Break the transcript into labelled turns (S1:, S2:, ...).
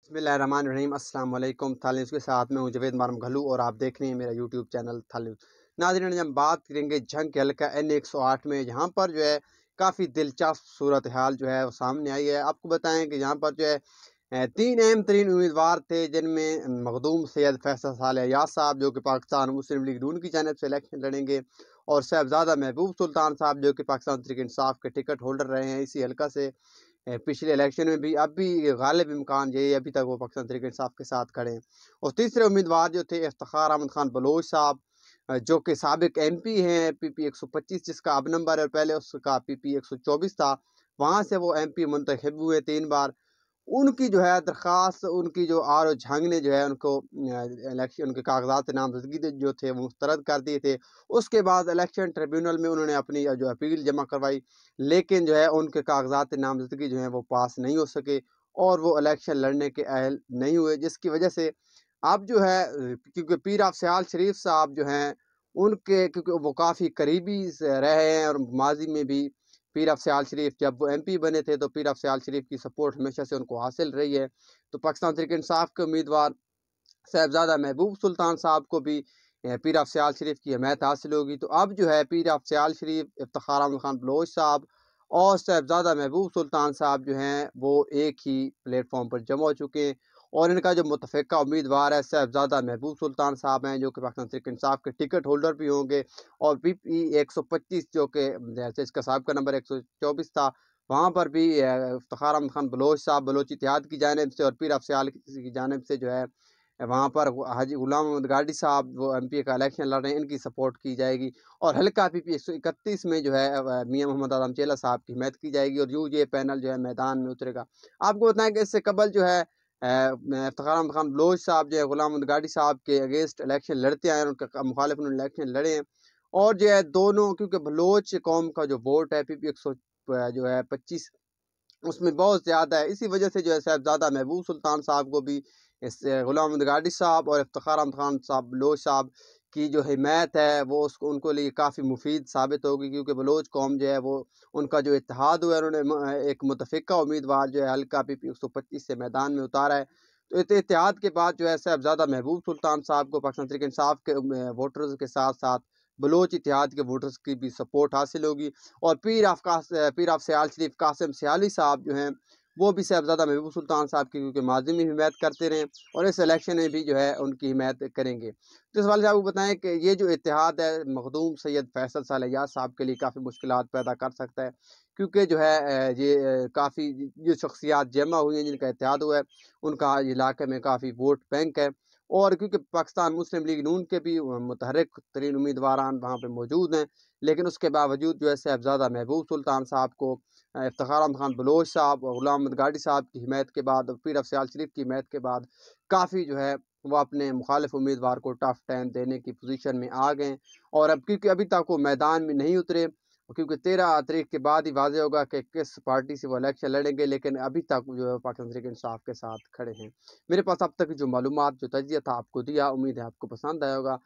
S1: बिस्मिल्लाहिर्रहमानिर्रहीम। अस्सलाम वालेकुम। थाल न्यूज़ के साथ में हूँ जवेद मारम घलू और आप देख रहे हैं मेरा यूट्यूब चैनल थाल न्यूज़। नाज़रीन, हम बात करेंगे जंग के हल्का N108 में। यहाँ पर जो है काफ़ी दिलचस्प सूरत हाल जो है वो सामने आई है। आपको बताएं कि यहाँ पर जो है तीन अहम तरीन उम्मीदवार थे, जिनमें मखदूम सैयद फैसल साल अय्याज साहब जो कि पाकिस्तान मुस्लिम लीग नून की जानिब से इलेक्शन लड़ेंगे, और साहबजादा महबूब सुल्तान साहब जो कि पाकिस्तान तहरीक इंसाफ के टिकट होल्डर रहे हैं इसी हल्का से पिछले इलेक्शन में भी। अब भी गालिब इम्कान यही है, अभी तक वो पाकिस्तान तहरीक इंसाफ के साथ खड़े हैं। और तीसरे उम्मीदवार जो थे इफ्तिखार अहमद खान बलोच साहब, जो कि साबिक MP हैं PP 125 जिसका अब नंबर है, पहले उसका PP 124 था। वहाँ से वो MP मुंतखब हुए 3 बार। उनकी जो है दरख्वास्त, उनकी जो आर ओ झंग ने जो है उनको इलेक्शन, उनके कागजात नामजदगी जो थे वो मुस्तरद कर दिए थे। उसके बाद इलेक्शन ट्रिब्यूनल में उन्होंने अपनी जो अपील जमा करवाई, लेकिन जो है उनके कागजात नामजदगी जो है वो पास नहीं हो सके और वो इलेक्शन लड़ने के अहल नहीं हुए, जिसकी वजह से अब जो है क्योंकि पीर अफज़ल शरीफ साहब जो हैं उनके, क्योंकि वो काफ़ी करीबी रहे हैं और माजी में भी पीर अफज़ल शरीफ जब वो MP बने थे तो पीर अफज़ल शरीफ की सपोर्ट हमेशा से उनको हासिल रही है। तो पाकिस्तान तहरीक इंसाफ के उम्मीदवार साहबजादा महबूब सुल्तान साहब को भी पीर अफज़ल शरीफ की हमायत हासिल होगी। तो अब जो है पीर अफज़ल शरीफ, इफ्तिखार अहमद खान बलोच साहब और साहबजादा महबूब सुल्तान साहब जो हैं वो एक ही प्लेटफॉर्म पर जमा हो चुके हैं। और इनका जो मुतफ़िका उम्मीदवार है साहबजादा महबूब सुल्तान साहब हैं, जो कि पाकिस्तान तहरीक इंसाफ के टिकट होल्डर भी होंगे। और PP 125 जो कि जैसे इसका साहब का नंबर 124 था, वहाँ पर भी इफ्तिखार अहमद खान बलोच साहब बलोच इत्तेहाद की जानिब से और पीर अफज़ल की जानिब से जो है वहाँ पर हाजी गुलाम मोहम्मद गाड़ी साहब वो MP का इलेक्शन लड़ रहे हैं, इनकी सपोर्ट की जाएगी। और हल्का PP 131 में जो है मियाँ मोहम्मद आदम चेला साहब की हिमायत की जाएगी और यूँ ये पैनल जो है मैदान में उतरेगा। आपको बताएं कि इससे कबल जो है इफ्तिखार अहमद खान बलोच साहब जो है गुलाम मोहम्मद गाड़ी साहब के अगेंस्ट इलेक्शन लड़ते आए हैं, उनका मुखालिफ उन्होंने इलेक्शन लड़े हैं। और जो है दोनों, क्योंकि बलोच कौम का जो वोट है PP 100 जो है 25 उसमें बहुत ज़्यादा है, इसी वजह से जो है साहबजादा महबूब सुल्तान साहब को भी इस गुलाम मोहम्मद गाड़ी साहब और इफ्तिखार अहमद खान साहब बलोच साहब की जो हिमायत है वो उसको उनको लिए काफ़ी मुफीद साबित होगी, क्योंकि बलोच कौम जो है वो उनका जो इत्तेहाद हुआ है, उन्होंने एक मुतफ़िका उम्मीदवार जो है हल्का PP 125 से मैदान में उतारा है। तो इत्तेहाद के बाद जो है साहबजादा महबूब सुल्तान साहब को पाकिस्तान तहरीक इंसाफ के वोटर्स के साथ साथ बलोच इत्तेहाद के वोटर्स की भी सपोर्ट हासिल होगी। और पीर अफज़ल शरीफ कासिम सियाली साहब जो हैं वो भी साहबजादा महबूब सुल्तान साहब की क्योंकि माजी में हिमायत करते रहे और इस इलेक्शन में भी जो है उनकी हिमायत करेंगे। तो इस वाले से आपको बताएं कि ये जो इत्तेहाद है मखदूम सैयद फैसल साल अय्याज साहब के लिए काफ़ी मुश्किलात पैदा कर सकता है, क्योंकि जो है ये काफ़ी जो शख्सियात जमा हुई हैं जिनका इत्तेहाद हुआ है उनका इलाके में काफ़ी वोट बैंक है। और क्योंकि पाकिस्तान मुस्लिम लीग नून के भी मुतहर्रिक तरीन उम्मीदवारान वहाँ पे मौजूद हैं, लेकिन उसके बावजूद जो है साहबजादा महबूब सुल्तान साहब को इफ्तिखार अहमद खान बलोच साहब और गुलाम मोहम्मद गाड़ी साहब की हिमायत के बाद और पीर अफज़ल शरीफ की हिमायत के बाद काफ़ी जो है वो अपने मुखालिफ उम्मीदवार को टफ टाइम देने की पोजीशन में आ गए। और अब क्योंकि अभी तक वो मैदान में नहीं उतरे, क्योंकि 13 तारीख के बाद ही वाज़ेह होगा कि किस पार्टी से वो इलेक्शन लड़ेंगे, लेकिन अभी तक जो है पाकिस्तान तहरीक इंसाफ के साथ खड़े हैं। मेरे पास अब तक जो मालूमात जो तजिया था आपको दिया, उम्मीद है आपको पसंद आया होगा।